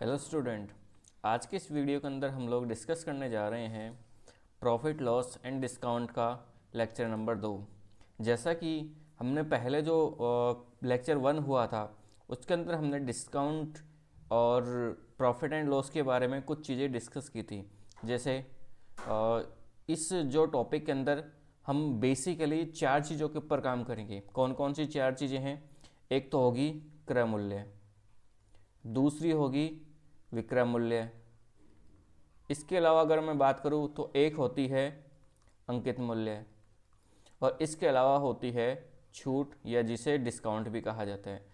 Hello student. आज के इस वीडियो के अंदर हम लोग डिस्कस करने जा रहे हैं प्रॉफिट लॉस एंड डिस्काउंट का लेक्चर नंबर 2। जैसा कि हमने पहले जो लेक्चर 1 हुआ था उसके अंदर हमने डिस्काउंट और प्रॉफिट एंड लॉस के बारे में कुछ चीज़ें डिस्कस की थी। जैसे इस जो टॉपिक के अंदर हम बेसिकली 4 चीज़ों के ऊपर काम करेंगे। कौन कौन सी 4 चीज़ें हैं? एक तो होगी क्रय मूल्य, दूसरी होगी विक्रय मूल्य, इसके अलावा अगर मैं बात करूं तो एक होती है अंकित मूल्य, और इसके अलावा होती है छूट या जिसे डिस्काउंट भी कहा जाता है।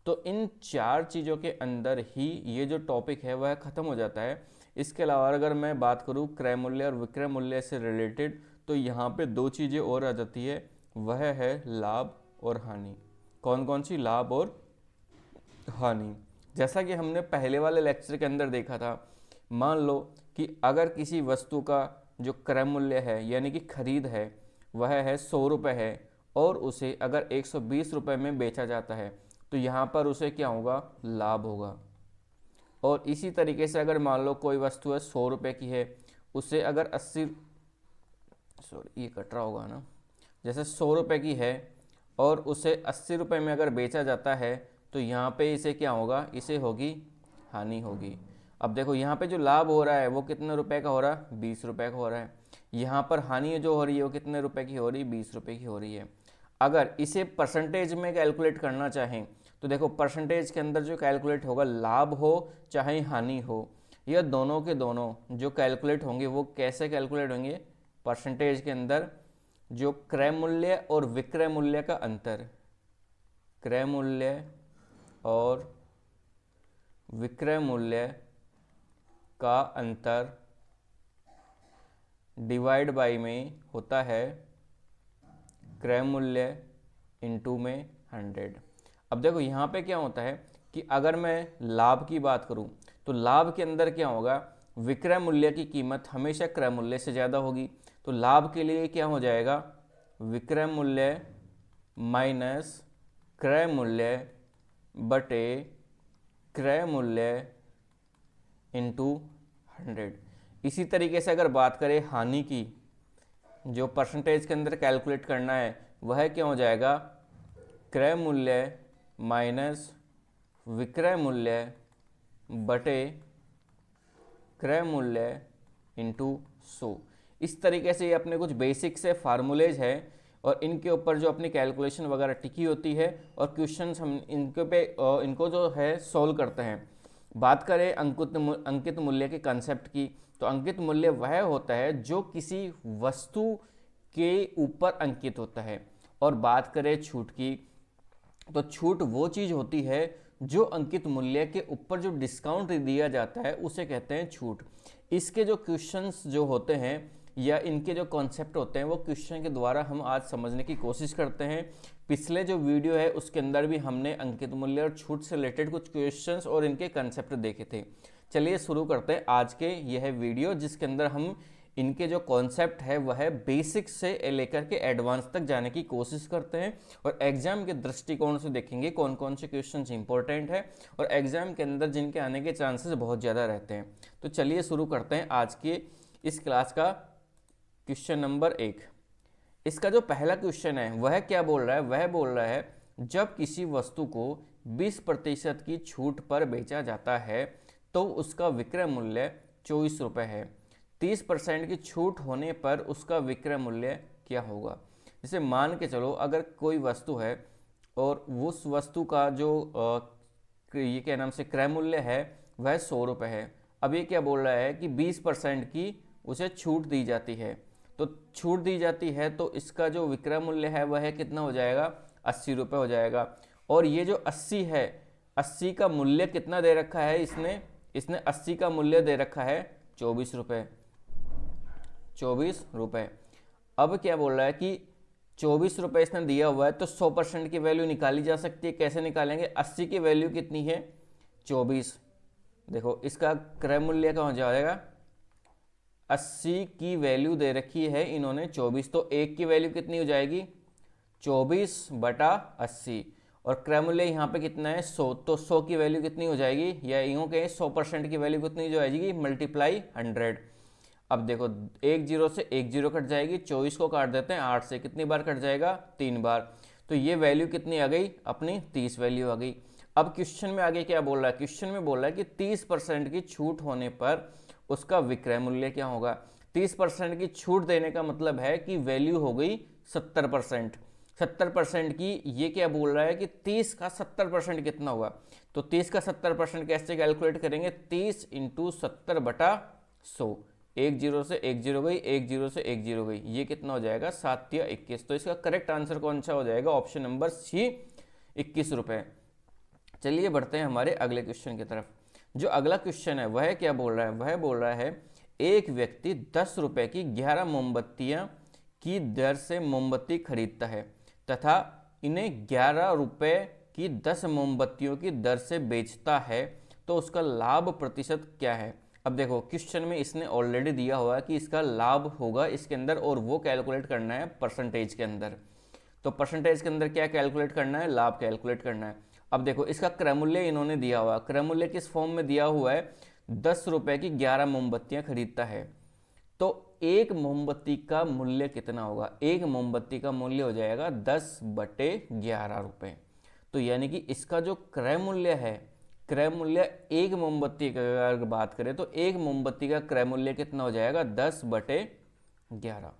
तो इन 4 चीज़ों के अंदर ही ये जो टॉपिक है वह ख़त्म हो जाता है। इसके अलावा अगर मैं बात करूं क्रय मूल्य और विक्रय मूल्य से रिलेटेड, तो यहाँ पे 2 चीज़ें और आ जाती है, वह है लाभ और हानि। कौन कौन सी? लाभ और हानि। जैसा कि हमने पहले वाले लेक्चर के अंदर देखा था, मान लो कि अगर किसी वस्तु का जो क्रय मूल्य है यानी कि खरीद है वह है 100 रुपये है और उसे अगर 120 रुपये में बेचा जाता है तो यहाँ पर उसे क्या होगा? लाभ होगा। और इसी तरीके से अगर मान लो कोई वस्तु है 100 रुपये की है, उसे अगर 80 सॉरी ये कट रहा होगा ना, जैसे 100 रुपये की है और उसे 80 रुपये में अगर बेचा जाता है तो यहाँ पे इसे क्या होगा? इसे होगी हानि होगी। अब देखो यहाँ पे जो लाभ हो रहा है वो कितने रुपए का हो रहा है? 20 रुपये का हो रहा है। यहाँ पर हानि जो हो रही है वो कितने रुपए की हो रही है? 20 रुपये की हो रही है। अगर इसे परसेंटेज में कैलकुलेट करना चाहें तो देखो परसेंटेज के अंदर जो कैलकुलेट होगा, लाभ हो चाहे हानि हो, यह दोनों के दोनों जो कैलकुलेट होंगे वो कैसे कैलकुलेट होंगे? परसेंटेज के अंदर जो क्रय मूल्य और विक्रय मूल्य का अंतर, क्रय मूल्य और विक्रय मूल्य का अंतर डिवाइड बाई में होता है क्रय मूल्य इनटू में 100। अब देखो यहाँ पे क्या होता है कि अगर मैं लाभ की बात करूँ तो लाभ के अंदर क्या होगा? विक्रय मूल्य की कीमत हमेशा क्रय मूल्य से ज़्यादा होगी। तो लाभ के लिए क्या हो जाएगा? विक्रय मूल्य माइनस क्रय मूल्य बटे क्रय मूल्य इंटू 100। इसी तरीके से अगर बात करें हानि की, जो परसेंटेज के अंदर कैलकुलेट करना है वह क्या हो जाएगा? क्रय मूल्य माइनस विक्रय मूल्य बटे क्रय मूल्य इंटू 100। इस तरीके से ये अपने कुछ बेसिक से फार्मूलेज है और इनके ऊपर जो अपनी कैलकुलेशन वगैरह टिकी होती है और क्वेश्चंस हम इनको जो है सॉल्व करते हैं। बात करें अंकित मूल्य के कंसेप्ट की, तो अंकित मूल्य वह होता है जो किसी वस्तु के ऊपर अंकित होता है। और बात करें छूट की, तो छूट वो चीज़ होती है जो अंकित मूल्य के ऊपर जो डिस्काउंट दिया जाता है उसे कहते हैं छूट। इसके जो क्वेश्चंस जो होते हैं या इनके जो कॉन्सेप्ट होते हैं वो क्वेश्चन के द्वारा हम आज समझने की कोशिश करते हैं। पिछले जो वीडियो है उसके अंदर भी हमने अंकित मूल्य और छूट से रिलेटेड कुछ क्वेश्चंस और इनके कंसेप्ट देखे थे। चलिए शुरू करते हैं आज के यह वीडियो, जिसके अंदर हम इनके जो कॉन्सेप्ट है वह बेसिक से लेकर के एडवांस तक जाने की कोशिश करते हैं और एग्जाम के दृष्टिकोण से देखेंगे कौन कौन से क्वेश्चन इंपॉर्टेंट है और एग्जाम के अंदर जिनके आने के चांसेस बहुत ज़्यादा रहते हैं। तो चलिए शुरू करते हैं आज के इस क्लास का क्वेश्चन नंबर 1। इसका जो पहला क्वेश्चन है वह क्या बोल रहा है? वह बोल रहा है जब किसी वस्तु को 20% की छूट पर बेचा जाता है तो उसका विक्रय मूल्य 24 रुपये है। 30% की छूट होने पर उसका विक्रय मूल्य क्या होगा? जैसे मान के चलो अगर कोई वस्तु है और उस वस्तु का जो ये क्या नाम से क्रय मूल्य है वह 100 रुपये है। अब ये क्या बोल रहा है कि 20% की उसे छूट दी जाती है। तो छूट दी जाती है तो इसका जो विक्रय मूल्य है वह कितना हो जाएगा? 80 रुपये हो जाएगा। और ये जो 80 है, 80 का मूल्य कितना दे रखा है इसने 80 का मूल्य दे रखा है 24 रुपये। 24 रुपये। अब क्या बोल रहा है कि 24 रुपये इसने दिया हुआ है तो 100% की वैल्यू निकाली जा सकती है। कैसे निकालेंगे? 80 की वैल्यू कितनी है? 24। देखो इसका क्रय मूल्य का हो जाएगा 80 की वैल्यू दे रखी है इन्होंने 24, तो 1 की वैल्यू कितनी हो जाएगी? 24 बटा 80। और क्रय मूल्य यहाँ पे कितना है 100, तो 100 की वैल्यू कितनी हो जाएगी, या यूँ कहें 100% की वैल्यू कितनी जो आएगी, मल्टीप्लाई 100। अब देखो एक जीरो से एक जीरो कट जाएगी, 24 को काट देते हैं 8 से, कितनी बार कट जाएगा, 3 बार। तो ये वैल्यू कितनी आ गई, अपनी 30 वैल्यू आ गई। अब क्वेश्चन में आगे क्या बोल रहा है, क्वेश्चन में बोल रहा है कि 30% की छूट होने पर उसका विक्रय मूल्य क्या होगा। 30% की छूट देने का मतलब है कि वैल्यू हो गई 70%। 70% की, ये क्या बोल रहा है कि 30 का 70% कितना होगा, तो 30 का 70% कैसे कैलकुलेट करेंगे, 30 इंटू 70 बटा 100। एक जीरो से एक जीरो गई, एक जीरो से एक जीरो गई, ये कितना हो जाएगा, 7 या 21। तो इसका करेक्ट आंसर कौन सा हो जाएगा, ऑप्शन नंबर सी, 21 रुपये। चलिए बढ़ते हैं हमारे अगले क्वेश्चन की तरफ। जो अगला क्वेश्चन है वह क्या बोल रहा है, वह बोल रहा है एक व्यक्ति 10 रुपये की 11 मोमबत्तियाँ की दर से मोमबत्ती खरीदता है तथा इन्हें 11 रुपये की 10 मोमबत्तियों की दर से बेचता है, तो उसका लाभ प्रतिशत क्या है। अब देखो क्वेश्चन में इसने ऑलरेडी दिया हुआ है कि इसका लाभ होगा इसके अंदर, और वो कैलकुलेट करना है परसेंटेज के अंदर। तो परसेंटेज के अंदर क्या कैलकुलेट करना है, लाभ कैलकुलेट करना है। अब देखो इसका क्रय मूल्य इन्होंने दिया हुआ, क्रय मूल्य किस फॉर्म में दिया हुआ है, 10 रुपये की 11 मोमबत्तियाँ खरीदता है, तो एक मोमबत्ती का मूल्य कितना होगा, एक मोमबत्ती का मूल्य हो जाएगा 10/11 रुपये। तो यानी कि इसका जो क्रय मूल्य है, क्रय मूल्य एक मोमबत्ती का अगर बात करें तो एक मोमबत्ती का क्रय मूल्य कितना हो जाएगा, 10/11।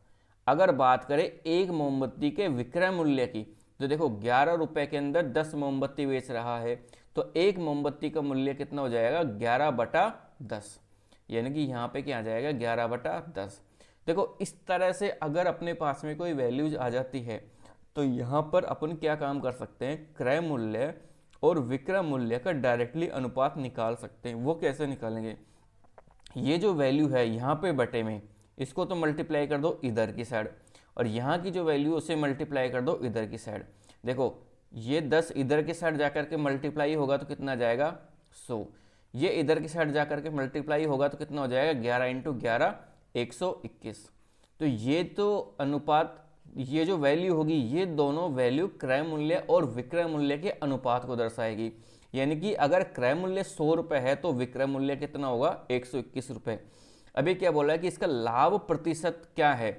अगर बात करें एक मोमबत्ती के विक्रय मूल्य की, तो देखो 11 रुपये के अंदर 10 मोमबत्ती बेच रहा है, तो एक मोमबत्ती का मूल्य कितना हो जाएगा, 11/10। यानी कि यहाँ पे क्या आ जाएगा, 11/10। देखो इस तरह से अगर अपने पास में कोई वैल्यूज आ जाती है तो यहाँ पर अपन क्या काम कर सकते हैं, क्रय मूल्य और विक्रय मूल्य का डायरेक्टली अनुपात निकाल सकते हैं। वो कैसे निकालेंगे, ये जो वैल्यू है यहाँ पे बटे में, इसको तो मल्टीप्लाई कर दो इधर की साइड, और यहाँ की जो वैल्यू उसे मल्टीप्लाई कर दो इधर की साइड। देखो ये 10 इधर की साइड जाकर के मल्टीप्लाई होगा तो कितना जाएगा, 100। ये इधर की साइड जाकर के मल्टीप्लाई होगा तो कितना हो जाएगा, 11 इंटू 11 121। तो ये तो अनुपात, ये जो वैल्यू होगी, ये दोनों वैल्यू क्रय मूल्य और विक्रय मूल्य के अनुपात को दर्शाएगी। यानी कि अगर क्रय मूल्य 100 रुपये है तो विक्रय मूल्य कितना होगा, 121 रुपये। अभी क्या बोला है कि इसका लाभ प्रतिशत क्या है,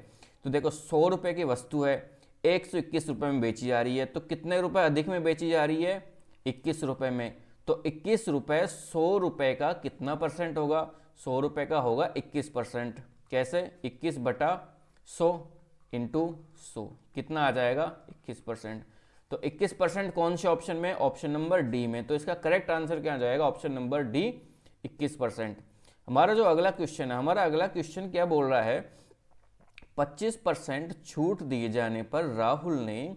तो देखो 100 रुपये की वस्तु है, 121 रुपये में बेची जा रही है, तो कितने रुपए अधिक में बेची जा रही है, 21 रुपये में। तो 21 रुपये 100 रुपये का कितना परसेंट होगा, 100 रुपये का होगा 21%। कैसे, 21/100 इंटू 100, कितना आ जाएगा, 21%। तो 21% कौन से ऑप्शन में, ऑप्शन नंबर डी में। तो इसका करेक्ट आंसर क्या आ जाएगा, ऑप्शन नंबर डी, 21%। हमारा जो अगला क्वेश्चन है, हमारा अगला क्वेश्चन क्या बोल रहा है, 25% छूट दिए जाने पर राहुल ने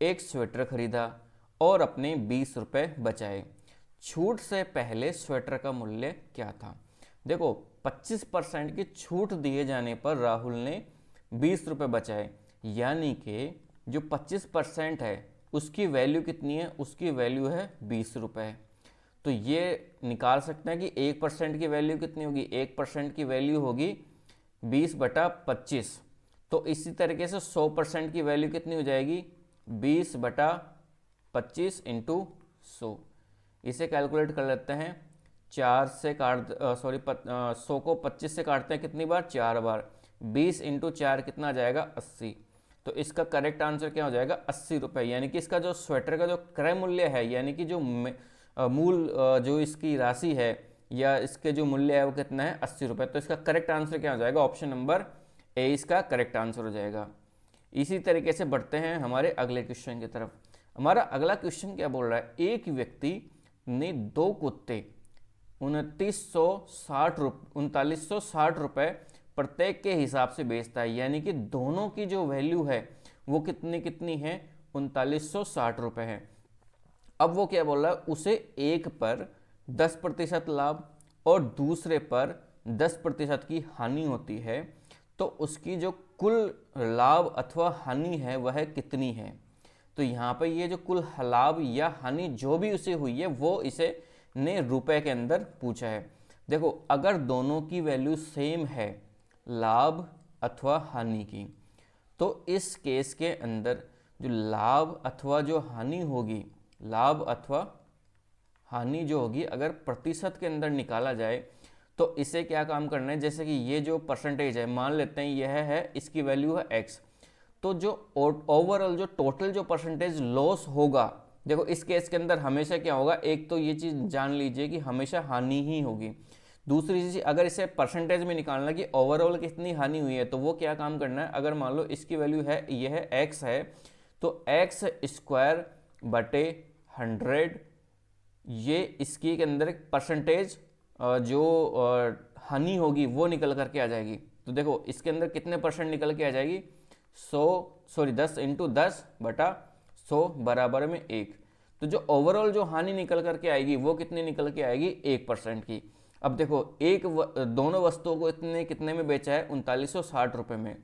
एक स्वेटर खरीदा और अपने 20 रुपये बचाए। छूट से पहले स्वेटर का मूल्य क्या था। देखो 25% की छूट दिए जाने पर राहुल ने 20 रुपये बचाए, यानी कि जो 25% है उसकी वैल्यू कितनी है, उसकी वैल्यू है 20 रुपये। तो ये निकाल सकते हैं कि 1% की वैल्यू कितनी होगी, 1% की वैल्यू होगी 20/25। तो इसी तरीके से 100% की वैल्यू कितनी हो जाएगी, 20/25 इंटू 100। इसे कैलकुलेट कर लेते हैं, 4 से काट 100 को 25 से काटते हैं कितनी बार, 4 बार। 20 इंटू 4 कितना आ जाएगा, 80। तो इसका करेक्ट आंसर क्या हो जाएगा, 80 रुपये। यानी कि इसका जो स्वेटर का जो क्रय मूल्य है, यानी कि जो मूल जो इसकी राशि है या इसके जो मूल्य है वो कितना है, 80 रुपये। तो इसका करेक्ट आंसर क्या हो जाएगा, ऑप्शन नंबर ए इसका करेक्ट आंसर हो जाएगा। इसी तरीके से बढ़ते हैं हमारे अगले क्वेश्चन की तरफ। हमारा अगला क्वेश्चन क्या बोल रहा है, एक व्यक्ति ने 2 कुत्ते 3960 रुपये प्रत्येक के हिसाब से बेचता है, यानी कि दोनों की जो वैल्यू है वो कितनी है, 3960 रुपये है। अब वो क्या बोल रहा है, उसे एक पर 10% लाभ और दूसरे पर 10% की हानि होती है, तो उसकी जो कुल लाभ अथवा हानि है वह कितनी है। तो यहाँ पे ये जो कुल लाभ या हानि जो भी उसे हुई है वो इसे ने रुपए के अंदर पूछा है। देखो अगर दोनों की वैल्यू सेम है, लाभ अथवा हानि की, तो इस केस के अंदर जो लाभ अथवा जो हानि होगी लाभ अथवा हानि जो होगी अगर प्रतिशत के अंदर निकाला जाए तो इसे क्या काम करना है, जैसे कि ये जो परसेंटेज है मान लेते हैं यह है, इसकी वैल्यू है x, तो जो ओवरऑल जो टोटल जो परसेंटेज लॉस होगा, देखो इस केस के अंदर हमेशा क्या होगा, एक तो ये चीज़ जान लीजिए कि हमेशा हानि ही होगी। दूसरी चीज़ अगर इसे परसेंटेज में निकालना कि ओवरऑल कितनी हानि हुई है, तो वो क्या काम करना है, अगर मान लो इसकी वैल्यू है यह है x है, तो x स्क्वायर बटे 100, ये इसकी के अंदर परसेंटेज जो हानि होगी वो निकल करके आ जाएगी। तो देखो इसके अंदर कितने परसेंट निकल के आ जाएगी, 10 इंटू 10 बटा 100 बराबर में 1। तो जो ओवरऑल जो हानि निकल करके आएगी वो कितनी निकल के आएगी, 1% की। अब देखो दोनों वस्तुओं को इतने कितने में बेचा है, 3960 रुपये में।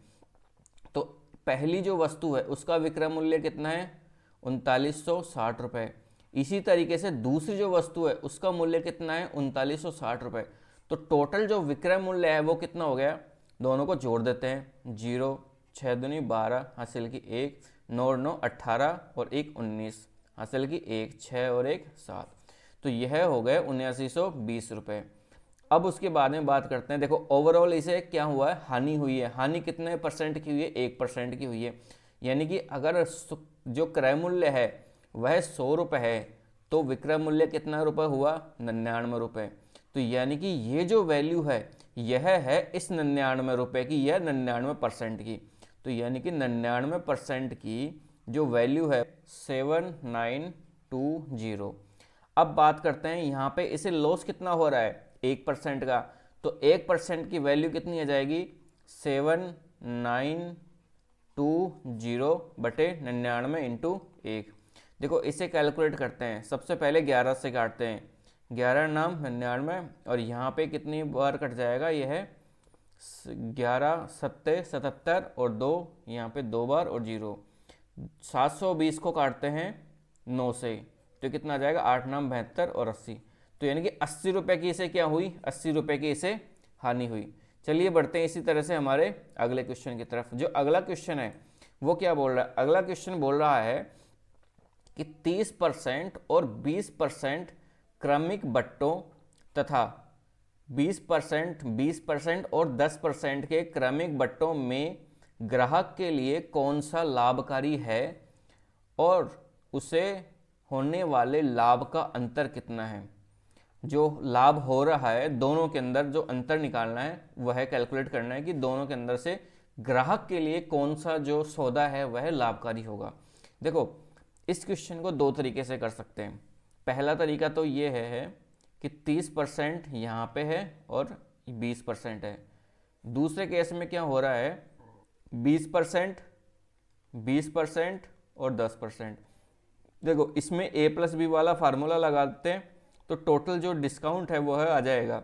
तो पहली जो वस्तु है उसका विक्रय मूल्य कितना है, 3960 रुपये। इसी तरीके से दूसरी जो वस्तु है उसका मूल्य कितना है, 3960 रुपये। तो टोटल जो विक्रय मूल्य है वो कितना हो गया, दोनों को जोड़ देते हैं, 0 6 दूनी 12 हासिल की 1, 9 और 9 18 और 1 19 हासिल की 1, 6 और 1 7। तो यह हो गए 7920 रुपये। अब उसके बाद में बात करते हैं, देखो ओवरऑल इसे क्या हुआ है, हानि हुई है। हानि कितने परसेंट की हुई है, 1% की हुई है। यानी कि अगर जो क्रय मूल्य है वह 100 रुपये है तो विक्रय मूल्य कितना रुपये हुआ, 99 रुपये। तो यानी कि ये जो वैल्यू है यह है इस 99 रुपये की, यह 99% की। तो यानी कि 99% की जो वैल्यू है 7920। अब बात करते हैं यहाँ पे इसे लॉस कितना हो रहा है, 1% का। तो 1% की वैल्यू कितनी आ जाएगी, 7920 बटे 99 इंटू 1। देखो इसे कैलकुलेट करते हैं, सबसे पहले 11 से काटते हैं, 11 नाम 99 और यहाँ पे कितनी बार कट जाएगा, यह है 11 सत्ते 77 और 2 यहाँ पे 2 बार और 0। 720 को काटते हैं 9 से तो कितना आ जाएगा, 8 नाम 72 और 80। तो यानी कि 80 रुपये की इसे क्या हुई, 80 रुपये की इसे हानि हुई। चलिए बढ़ते हैं इसी तरह से हमारे अगले क्वेश्चन की तरफ। जो अगला क्वेश्चन है वो क्या बोल रहा है, अगला क्वेश्चन बोल रहा है कि 30% और 20% क्रमिक बट्टों तथा 20% और 10% के क्रमिक बट्टों में ग्राहक के लिए कौन सा लाभकारी है और उसे होने वाले लाभ का अंतर कितना है। जो लाभ हो रहा है दोनों के अंदर जो अंतर निकालना है वह कैलकुलेट करना है कि दोनों के अंदर से ग्राहक के लिए कौन सा जो सौदा है वह लाभकारी होगा। देखो इस क्वेश्चन को दो तरीके से कर सकते हैं। पहला तरीका तो ये है कि 30% यहाँ पे है और 20% है। दूसरे केस में क्या हो रहा है, 20%, 20% और 10%। देखो इसमें A+B वाला फार्मूला लगाते हैं तो टोटल जो डिस्काउंट है वो है आ जाएगा।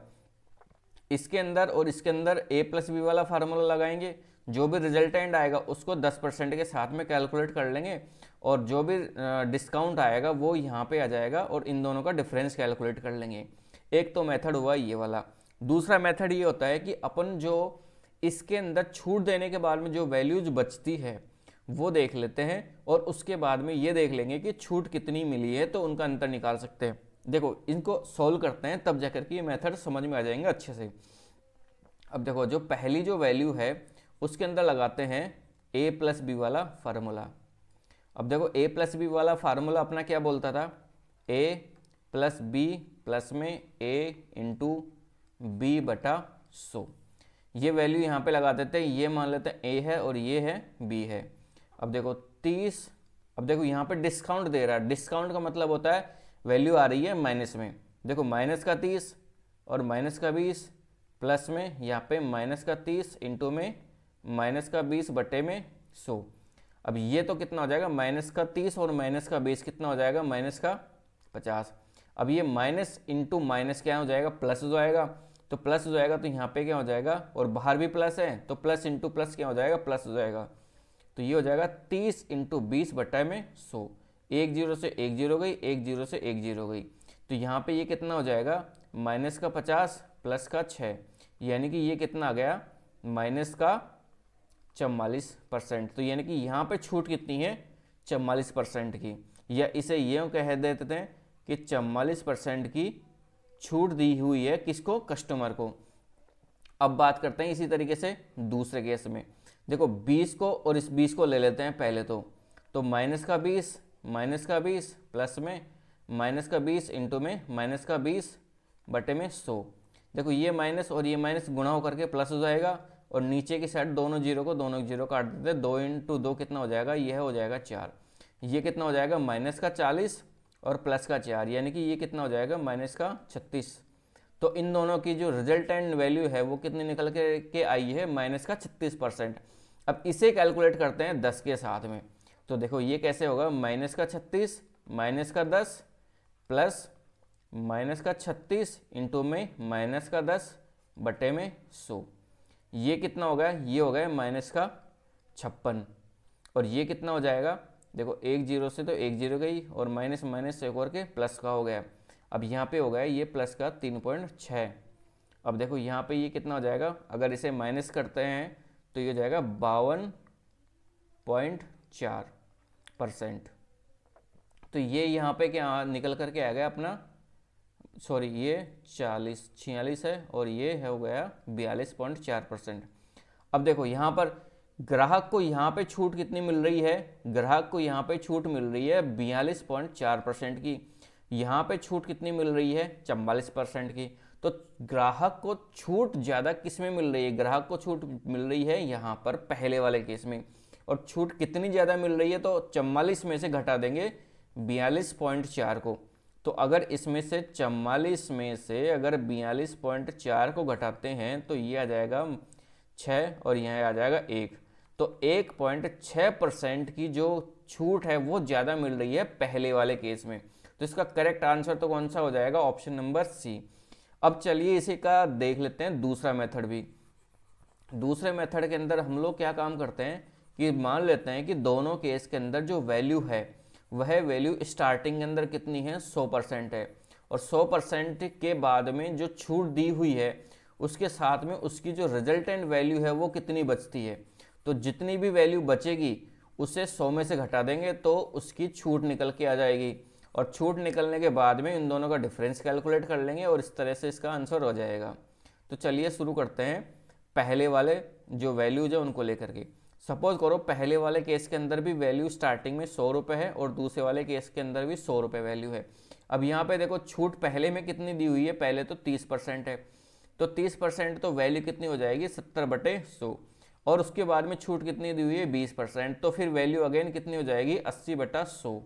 इसके अंदर और इसके अंदर A+B वाला फार्मूला लगाएंगे, जो भी रिजल्टेंट आएगा उसको 10% के साथ में कैलकुलेट कर लेंगे और जो भी डिस्काउंट आएगा वो यहाँ पे आ जाएगा और इन दोनों का डिफरेंस कैलकुलेट कर लेंगे। एक तो मेथड हुआ ये वाला। दूसरा मेथड ये होता है कि अपन जो इसके अंदर छूट देने के बाद में जो वैल्यूज बचती है वो देख लेते हैं और उसके बाद में ये देख लेंगे कि छूट कितनी मिली है तो उनका अंतर निकाल सकते हैं। देखो इनको सॉल्व करते हैं तब जाकर के ये मेथड समझ में आ जाएंगे अच्छे से। अब देखो जो पहली जो वैल्यू है उसके अंदर लगाते हैं A+B वाला फार्मूला। अब देखो A+B वाला फार्मूला अपना क्या बोलता था, A+B प्लस में A इंटू B बटा 100। ये वैल्यू यहाँ पे लगा देते हैं, ये मान लेते हैं A है और ये है B है। अब देखो 30, अब देखो यहाँ पे डिस्काउंट दे रहा है, डिस्काउंट का मतलब होता है वैल्यू आ रही है माइनस में। देखो माइनस का 30 और माइनस का 20 प्लस में यहाँ पे माइनस का 30 इंटू में माइनस का 20 बटे में 100। अब ये तो कितना हो जाएगा, माइनस का 30 और माइनस का 20 कितना हो जाएगा, माइनस का 50। अब ये माइनस इंटू माइनस क्या हो जाएगा, प्लस हो जाएगा। तो प्लस हो जाएगा तो यहाँ पे क्या हो जाएगा, और बाहर भी प्लस है तो प्लस इंटू प्लस क्या हो जाएगा, प्लस हो जाएगा। तो ये हो जाएगा 30 इंटू 20 बटा में 100। एक जीरो से एक जीरो गई, एक जीरो से एक जीरो गई। तो यहाँ पे ये कितना हो जाएगा, माइनस का 50 प्लस का 6, यानी कि ये कितना आ गया, माइनस का 44%। तो यानी कि यहाँ पे छूट कितनी है, 44% की। या इसे यूँ कह देते हैं कि 44% की छूट दी हुई है किसको, कस्टमर को। अब बात करते हैं इसी तरीके से दूसरे केस में। देखो 20 को और इस 20 को ले लेते हैं पहले तो माइनस का 20 प्लस में माइनस का 20 इंटू में माइनस का 20 बटे में 100। देखो ये माइनस और ये माइनस गुणा होकर के प्लस हो जाएगा और नीचे की साइड दोनों जीरो काट देते हैं। 2 इंटू 2 कितना हो जाएगा, यह हो जाएगा 4। ये कितना हो जाएगा, माइनस का 40 और प्लस का 4, यानी कि ये कितना हो जाएगा, माइनस का 36। तो इन दोनों की जो रिजल्टेंट वैल्यू है वो कितनी निकल के आई है, माइनस का 36%। अब इसे कैलकुलेट करते हैं 10 के साथ में। तो देखो ये कैसे होगा, माइनस का 36 माइनस का 10 प्लस माइनस का 36 इंटू में माइनस का 10 बटे में 100। ये कितना हो गया, ये हो गया माइनस का 56। और ये कितना हो जाएगा, देखो एक जीरो से तो एक जीरो गई और माइनस माइनस से एक और के प्लस का हो गया। अब यहाँ पे हो गया ये प्लस का 3.6। अब देखो यहाँ पे ये कितना हो जाएगा, अगर इसे माइनस करते हैं तो ये हो जाएगा 52.4%। तो ये यहाँ पे क्या निकल करके आ गया अपना, सॉरी ये 46 है और ये हो गया 42.4%। अब देखो यहाँ पर ग्राहक को यहाँ पे छूट कितनी मिल रही है, ग्राहक को यहाँ पे छूट मिल रही है 42.4% की। यहाँ पे छूट कितनी मिल रही है, 44% की। तो ग्राहक को छूट ज़्यादा किस में मिल रही है, ग्राहक को छूट मिल रही है यहाँ पर पहले वाले केस में। और छूट कितनी ज़्यादा मिल रही है, तो 44 में से घटा देंगे 42.4 को। तो अगर इसमें से 44 में से अगर 42.4 को घटाते हैं तो ये आ जाएगा 6 और यहाँ आ जाएगा 1। तो 1.6% की जो छूट है वो ज़्यादा मिल रही है पहले वाले केस में। तो इसका करेक्ट आंसर तो कौन सा हो जाएगा, ऑप्शन नंबर सी। अब चलिए इसी का देख लेते हैं दूसरा मेथड भी। दूसरे मेथड के अंदर हम लोग क्या काम करते हैं कि मान लेते हैं कि दोनों केस के अंदर जो वैल्यू है वह वैल्यू स्टार्टिंग के अंदर कितनी है, 100% है। और 100% के बाद में जो छूट दी हुई है उसके साथ में उसकी जो रिजल्टेंट वैल्यू है वो कितनी बचती है। तो जितनी भी वैल्यू बचेगी उसे 100 में से घटा देंगे तो उसकी छूट निकल के आ जाएगी। और छूट निकलने के बाद में इन दोनों का डिफरेंस कैलकुलेट कर लेंगे और इस तरह से इसका आंसर हो जाएगा। तो चलिए शुरू करते हैं पहले वाले जो वैल्यूज है उनको लेकर के। सपोज करो पहले वाले केस के अंदर भी वैल्यू स्टार्टिंग में 100 रुपये है और दूसरे वाले केस के अंदर भी 100 रुपये वैल्यू है। अब यहाँ पे देखो छूट पहले में कितनी दी हुई है, पहले तो 30% है। तो 30% तो वैल्यू कितनी हो जाएगी, 70/100। और उसके बाद में छूट कितनी दी हुई है, 20%। तो फिर वैल्यू अगेन कितनी हो जाएगी, 80/100।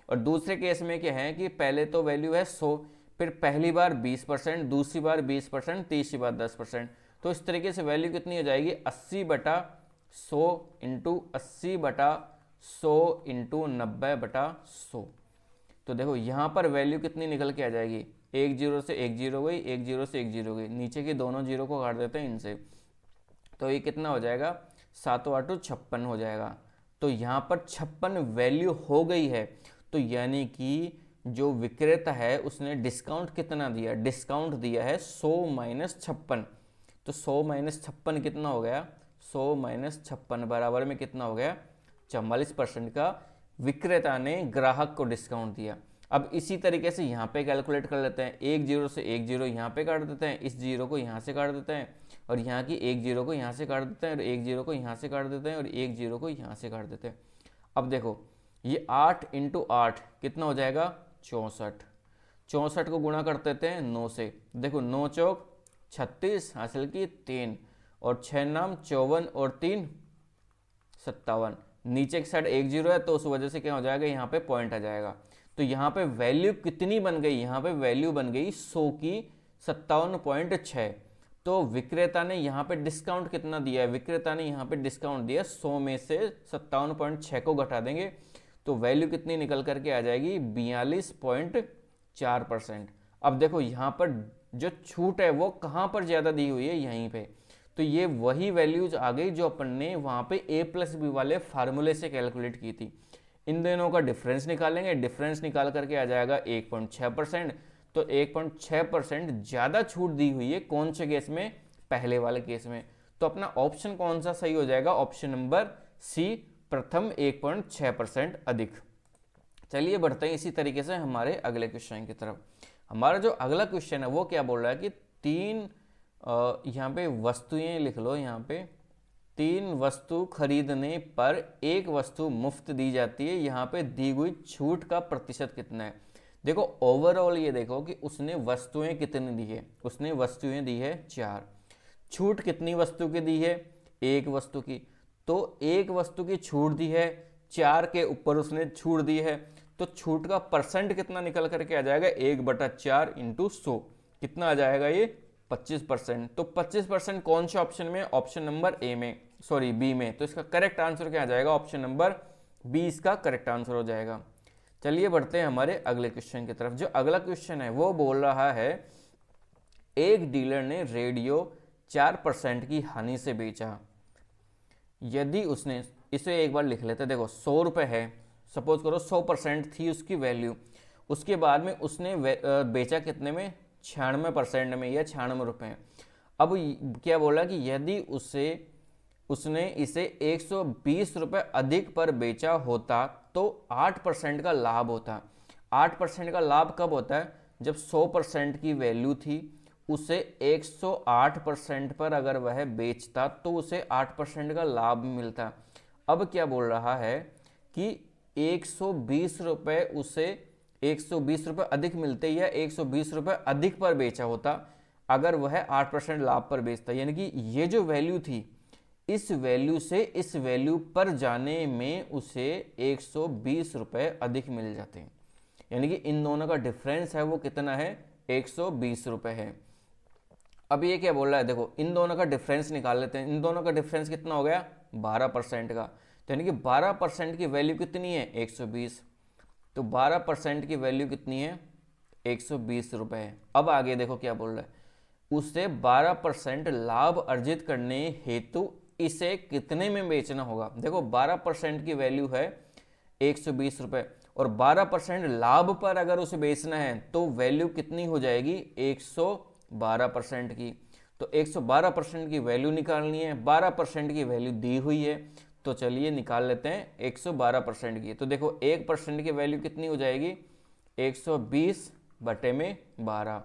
और दूसरे केस में क्या है कि पहले तो वैल्यू है 100, फिर पहली बार 20%, दूसरी बार 20%, तीसरी बार 10%। तो इस तरीके से वैल्यू कितनी हो जाएगी, 80/100 इंटू 80/100 इंटू 90/100। तो देखो यहाँ पर वैल्यू कितनी निकल के आ जाएगी, एक जीरो से एक जीरो गई, एक जीरो से एक जीरो गई, नीचे के दोनों जीरो को काट देते हैं इनसे। तो ये कितना हो जाएगा, 7×8 = 56 हो जाएगा। तो यहाँ पर 56 वैल्यू हो गई है। तो यानी कि जो विक्रेता है उसने डिस्काउंट कितना दिया, डिस्काउंट दिया है 100-56। तो 100-56 कितना हो गया, 100-56 बराबर में कितना हो गया, 44% का विक्रेता ने ग्राहक को डिस्काउंट दिया। अब इसी तरीके से यहाँ पे कैलकुलेट कर लेते हैं, एक जीरो से एक जीरो यहाँ पे काट देते हैं, इस जीरो को यहाँ से काट देते हैं और यहाँ की एक जीरो को यहाँ से काट देते हैं और एक जीरो को यहाँ से काट देते हैं और एक जीरो को यहाँ से काट देते हैं। अब देखो ये 8 × 8 कितना हो जाएगा, 64। 64 को गुणा कर देते हैं 9 से। देखो 9 चौक 36 हासिल की 3 और 6 नाम 54 और 3 57। नीचे की साइड एक जीरो है तो उस वजह से क्या हो जाएगा, यहाँ पे पॉइंट आ जाएगा। तो यहाँ पे वैल्यू कितनी बन गई, यहाँ पे वैल्यू बन गई 100 की 57.6। तो विक्रेता ने यहाँ पे डिस्काउंट कितना दिया है, विक्रेता ने यहाँ पे डिस्काउंट दिया 100 में से 57.6 को घटा देंगे तो वैल्यू कितनी निकल करके आ जाएगी, 42.4%। अब देखो यहाँ पर जो छूट है वो कहाँ पर ज़्यादा दी हुई है, यहीं पे। तो ये वही वैल्यूज आ गई जो अपन ने वहाँ पे A+B वाले फार्मूले से कैलकुलेट की थी। इन दोनों का डिफरेंस निकालेंगे, डिफरेंस निकाल करके आ जाएगा 1.6%। तो 1.6% ज़्यादा छूट दी हुई है कौन से केस में, पहले वाले केस में। तो अपना ऑप्शन कौन सा सही हो जाएगा, ऑप्शन नंबर सी, प्रथम 1.6% अधिक। चलिए बढ़ते हैं इसी तरीके से हमारे अगले क्वेश्चन की तरफ। हमारा जो अगला क्वेश्चन है वो क्या बोल रहा है कि तीन यहाँ पे वस्तुएं लिख लो, यहाँ पे 3 वस्तु खरीदने पर एक वस्तु मुफ्त दी जाती है, यहाँ पे दी हुई छूट का प्रतिशत कितना है। देखो ओवरऑल ये देखो कि उसने वस्तुएं कितनी दी है, उसने वस्तुएं दी है 4, छूट कितनी वस्तु की दी है, एक वस्तु की, तो एक वस्तु की छूट दी है, 4 के ऊपर उसने छूट दी है, तो छूट का परसेंट कितना निकल करके आ जाएगा, 1/4 इंटू 100, कितना आ जाएगा ये 25%। तो 25% कौन से ऑप्शन में, ऑप्शन नंबर ए में, सॉरी बी में। तो इसका करेक्ट आंसर क्या आ जाएगा, ऑप्शन नंबर बी इसका करेक्ट आंसर हो जाएगा। चलिए बढ़ते हैं हमारे अगले क्वेश्चन की तरफ। जो अगला क्वेश्चन है वो बोल रहा है एक डीलर ने रेडियो 4% की हानि से बेचा, यदि उसने, इसे एक बार लिख लेते, देखो 100 रुपये है, सपोज करो 100% थी उसकी वैल्यू, उसके बाद में उसने बेचा कितने में, 96% में या 96 रुपये। अब क्या बोला कि यदि उसने इसे 120 रुपये अधिक पर बेचा होता तो 8% का लाभ होता। 8% का लाभ कब होता है, जब 100% की वैल्यू थी, उसे 108% पर अगर वह बेचता तो उसे 8% का लाभ मिलता। अब क्या बोल रहा है कि 120 रुपये उसे 120 रुपये अधिक मिलते या 120 रुपये अधिक पर बेचा होता अगर वह 8% लाभ पर बेचता, यानी कि ये जो वैल्यू थी इस वैल्यू से इस वैल्यू पर जाने में उसे 120 रुपये अधिक मिल जाते हैं, यानी कि इन दोनों का डिफरेंस है वो कितना है, 120 रुपये है। अब ये क्या बोल रहा है, देखो इन दोनों का डिफरेंस निकाल लेते हैं। इन दोनों का डिफरेंस कितना हो गया, 12% का, तो यानी कि 12% की वैल्यू कितनी है, 120, तो 12% की वैल्यू कितनी है, 120 रुपये है। अब आगे देखो क्या बोल रहा है, उससे 12% लाभ अर्जित करने हेतु इसे कितने में बेचना होगा। देखो 12% की वैल्यू है 120 रुपये और 12% लाभ पर अगर उसे बेचना है तो वैल्यू कितनी हो जाएगी, 112% की। तो 112% की वैल्यू निकालनी है, 12% की वैल्यू दी हुई है, तो चलिए निकाल लेते हैं 112% की। तो देखो 1% की वैल्यू कितनी हो जाएगी, 120/12,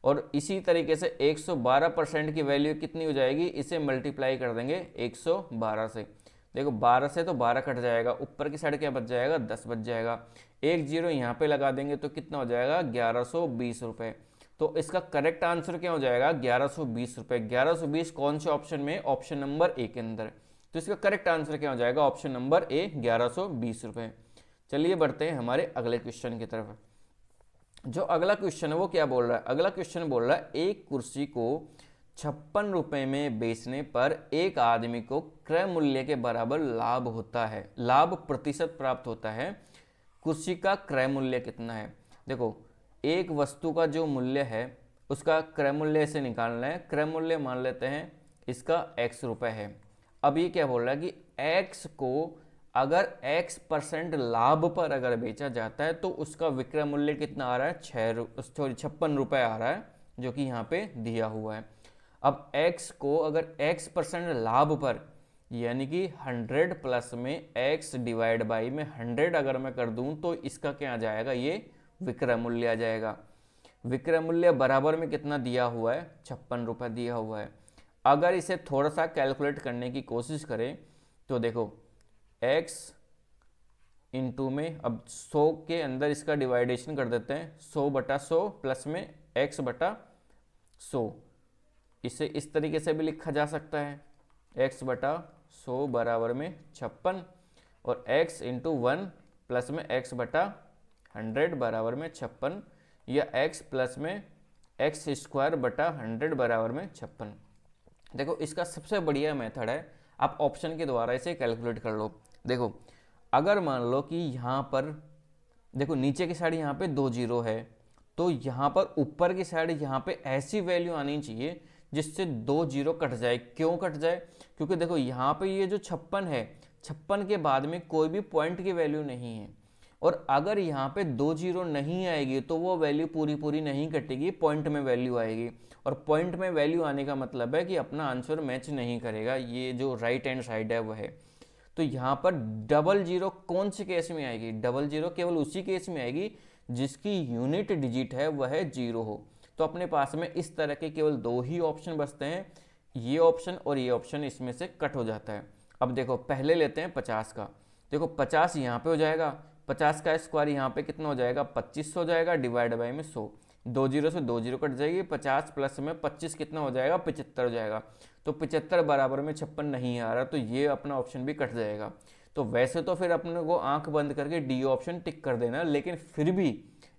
और इसी तरीके से 112% की वैल्यू कितनी हो जाएगी, इसे मल्टीप्लाई कर देंगे 112 से। देखो 12 से तो 12 कट जाएगा, ऊपर की साइड क्या बच जाएगा, 10 बच जाएगा, एक जीरो यहाँ पे लगा देंगे तो कितना हो जाएगा, 1120 रुपये। तो इसका करेक्ट आंसर क्या हो जाएगा, 1120 रुपये। 1120 कौन से ऑप्शन में, ऑप्शन नंबर ए के अंदर। तो इसका करेक्ट आंसर क्या हो जाएगा, ऑप्शन नंबर ए, 1120 रुपये। चलिए बढ़ते हैं हमारे अगले क्वेश्चन की तरफ। जो अगला क्वेश्चन है वो क्या बोल रहा है, अगला क्वेश्चन बोल रहा है एक कुर्सी को 56 रुपये में बेचने पर एक आदमी को क्रय मूल्य के बराबर लाभ होता है, लाभ प्रतिशत प्राप्त होता है। कुर्सी का क्रय मूल्य कितना है। देखो एक वस्तु का जो मूल्य है उसका क्रय मूल्य से निकालना है। क्रय मूल्य मान लेते हैं इसका x रुपये है। अब ये क्या बोल रहा है कि x को अगर x% लाभ पर अगर बेचा जाता है तो उसका विक्रय मूल्य कितना आ रहा है, 56 रुपये आ रहा है, जो कि यहाँ पे दिया हुआ है। अब x को अगर x% लाभ पर, यानी कि 100 प्लस में x डिवाइड बाई में 100 अगर मैं कर दूं तो इसका क्या आ जाएगा, ये विक्रय मूल्य आ जाएगा। विक्रय मूल्य बराबर में कितना दिया हुआ है, 56 रुपये दिया हुआ है। अगर इसे थोड़ा सा कैलकुलेट करने की कोशिश करें तो देखो x इंटू में, अब 100 के अंदर इसका डिवाइडेशन कर देते हैं, 100/100 प्लस में x/100, इसे इस तरीके से भी लिखा जा सकता है, x/100 बराबर में 56 और x इंटू 1 प्लस में x/100 बराबर में 56, या x प्लस में x²/100 बराबर में 56। देखो इसका सबसे बढ़िया मेथड है, आप ऑप्शन के द्वारा इसे कैलकुलेट कर लो। देखो अगर मान लो कि यहाँ पर देखो नीचे की साइड यहाँ पे 2 जीरो है, तो यहाँ पर ऊपर की साइड यहाँ पे ऐसी वैल्यू आनी चाहिए जिससे 2 जीरो कट जाए। क्यों कट जाए, क्योंकि देखो यहाँ पे ये जो 56 है, 56 के बाद में कोई भी पॉइंट की वैल्यू नहीं है, और अगर यहाँ पे 2 जीरो नहीं आएगी तो वो वैल्यू पूरी नहीं कटेगी, पॉइंट में वैल्यू आएगी, और पॉइंट में वैल्यू आने का मतलब है कि अपना आंसर मैच नहीं करेगा, ये जो राइट हैंड साइड है वो है। तो यहाँ पर डबल जीरो कौन से केस में आएगी? डबल जीरो केवल उसी केस में आएगी जिसकी यूनिट डिजिट है वह जीरो हो। तो अपने पास में इस तरह के केवल दो ही ऑप्शन बचते हैं, ये ऑप्शन और ये ऑप्शन, इसमें से कट हो जाता है। अब देखो पहले लेते हैं 50 का। देखो 50 यहाँ पे हो जाएगा, 50 का स्क्वायर यहाँ पे कितना हो जाएगा? 25 हो जाएगा, डिवाइड बाई में 100, दो जीरो से दो जीरो कट जाएगी, 50 प्लस में 25 कितना हो जाएगा? 75 हो जाएगा। तो 75 बराबर में 56 नहीं आ रहा, तो ये अपना ऑप्शन भी कट जाएगा। तो वैसे तो फिर अपने को आंख बंद करके डी ऑप्शन टिक कर देना, लेकिन फिर भी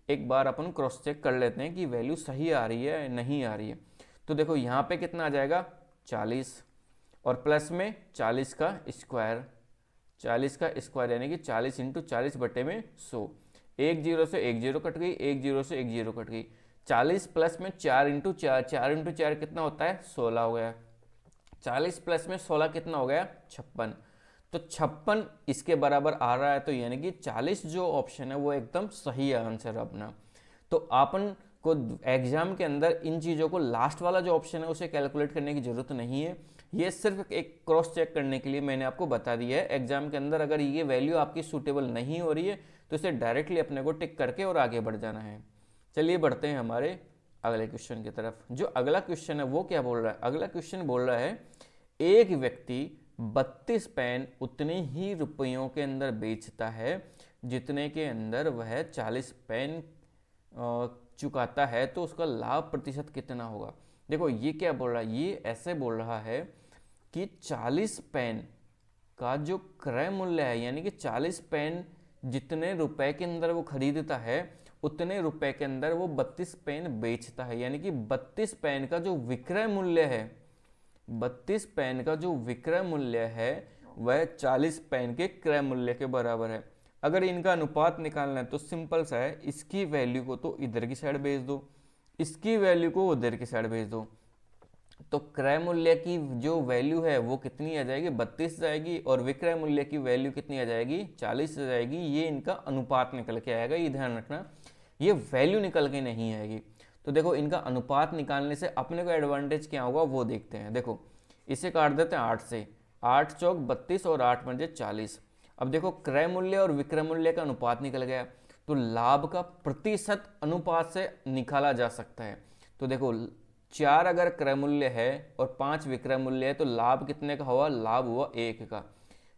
एक बार अपन क्रॉस चेक कर लेते हैं कि वैल्यू सही आ रही है नहीं आ रही है। तो देखो यहाँ पे कितना आ जाएगा? 40 और प्लस में 40 का स्क्वायर, 40 का स्क्वायर यानी कि 40 इंटू 40 बटे में 100, एक जीरो से एक जीरो कट गई, एक जीरो से एक जीरो कट गई, 40 प्लस में 4 इंटू 4, 4 इंटू 4 कितना होता है? 16 हो गया। 40 प्लस में 16 कितना हो गया? 56। तो 56 इसके बराबर आ रहा है, तो यानी कि 40 जो ऑप्शन है वो एकदम सही आंसर है अपना। तो अपन को एग्जाम के अंदर इन चीज़ों को, लास्ट वाला जो ऑप्शन है उसे कैलकुलेट करने की जरूरत नहीं है, ये सिर्फ एक क्रॉस चेक करने के लिए मैंने आपको बता दिया है। एग्जाम के अंदर अगर ये वैल्यू आपकी सूटेबल नहीं हो रही है तो इसे डायरेक्टली अपने को टिक करके और आगे बढ़ जाना है। चलिए बढ़ते हैं हमारे अगले क्वेश्चन की तरफ। जो अगला क्वेश्चन है वो क्या बोल रहा है? अगला क्वेश्चन बोल रहा है एक व्यक्ति 32 पेन उतने ही रुपयों के अंदर बेचता है जितने के अंदर वह 40 पेन चुकाता है, तो उसका लाभ प्रतिशत कितना होगा? देखो ये क्या बोल रहा है, ये ऐसे बोल रहा है कि 40 पेन का जो क्रय मूल्य है, यानी कि 40 पेन जितने रुपए के अंदर वो खरीदता है उतने रुपए के अंदर वो 32 पेन बेचता है, यानी कि 32 पेन का जो विक्रय मूल्य है, 32 पेन का जो विक्रय मूल्य है वह 40 पेन के क्रय मूल्य के बराबर है। अगर इनका अनुपात निकालना है तो सिंपल सा है, इसकी वैल्यू को तो इधर की साइड भेज दो, इसकी वैल्यू को उधर की साइड भेज दो, तो क्रय मूल्य की जो वैल्यू है वो कितनी आ जाएगी? 32 जाएगी, और विक्रय मूल्य की वैल्यू कितनी आ जाएगी? 40 आ जाएगी। ये इनका अनुपात निकल के आएगा, ये ध्यान रखना, ये वैल्यू निकल के नहीं आएगी। तो देखो इनका अनुपात निकालने से अपने को एडवांटेज क्या होगा वो देखते हैं। देखो इसे काट देते हैं 8 से, 8 चौक 32 और 8 पंजे 40। अब देखो क्रय मूल्य और विक्रय मूल्य का अनुपात निकल गया, तो लाभ का प्रतिशत अनुपात से निकाला जा सकता है। तो देखो 4 अगर क्रय मूल्य है और 5 विक्रय मूल्य है, तो लाभ कितने का हुआ? लाभ हुआ 1 का।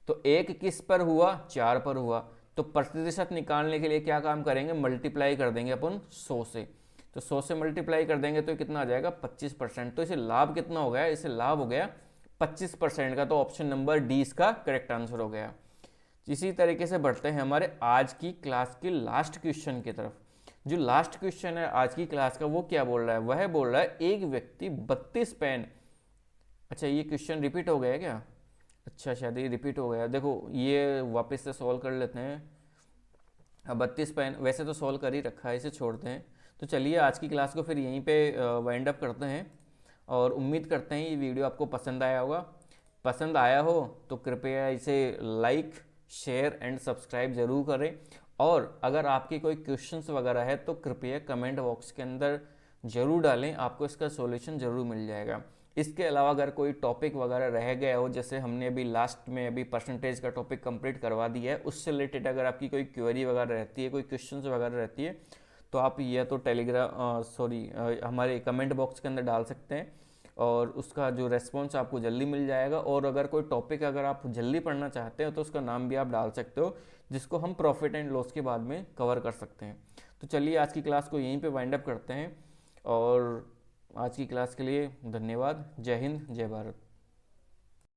तो 1 किस पर हुआ? 4 पर हुआ। तो प्रतिशत निकालने के लिए क्या काम करेंगे? मल्टीप्लाई कर देंगे अपन 100 से। तो 100 से मल्टीप्लाई कर देंगे तो कितना आ जाएगा? 25%। तो इसे लाभ कितना हो गया? इसे लाभ हो गया 25% का। तो ऑप्शन नंबर डी इसका करेक्ट आंसर हो गया। इसी तरीके से बढ़ते हैं हमारे आज की क्लास के लास्ट क्वेश्चन की तरफ। जो लास्ट क्वेश्चन है आज की क्लास का वो क्या बोल रहा है? वह बोल रहा है एक व्यक्ति 32 पेन, अच्छा ये क्वेश्चन रिपीट हो गया क्या? अच्छा शायद ये रिपीट हो गया। देखो ये वापस से सॉल्व कर लेते हैं। अब 32 पेन वैसे तो सॉल्व कर ही रखा है, इसे छोड़ते हैं। तो चलिए आज की क्लास को फिर यहीं पे वाइंड अप करते हैं, और उम्मीद करते हैं ये वीडियो आपको पसंद आया होगा। पसंद आया हो तो कृपया इसे लाइक, शेयर एंड सब्सक्राइब ज़रूर करें, और अगर आपके कोई क्वेश्चंस वगैरह है तो कृपया कमेंट बॉक्स के अंदर ज़रूर डालें, आपको इसका सॉल्यूशन ज़रूर मिल जाएगा। इसके अलावा अगर कोई टॉपिक वगैरह रह गया हो, जैसे हमने अभी लास्ट में अभी परसेंटेज का टॉपिक कंप्लीट करवा दिया है, उससे रिलेटेड अगर आपकी कोई क्वेरी वगैरह रहती है, कोई क्वेश्चंस वगैरह रहती है, तो आप या तो हमारे कमेंट बॉक्स के अंदर डाल सकते हैं, और उसका जो रेस्पॉन्स आपको जल्दी मिल जाएगा। और अगर कोई टॉपिक अगर आप जल्दी पढ़ना चाहते हो तो उसका नाम भी आप डाल सकते हो, जिसको हम प्रॉफिट एंड लॉस के बाद में कवर कर सकते हैं। तो चलिए आज की क्लास को यहीं पे वाइंड अप करते हैं, और आज की क्लास के लिए धन्यवाद। जय हिंद, जय भारत।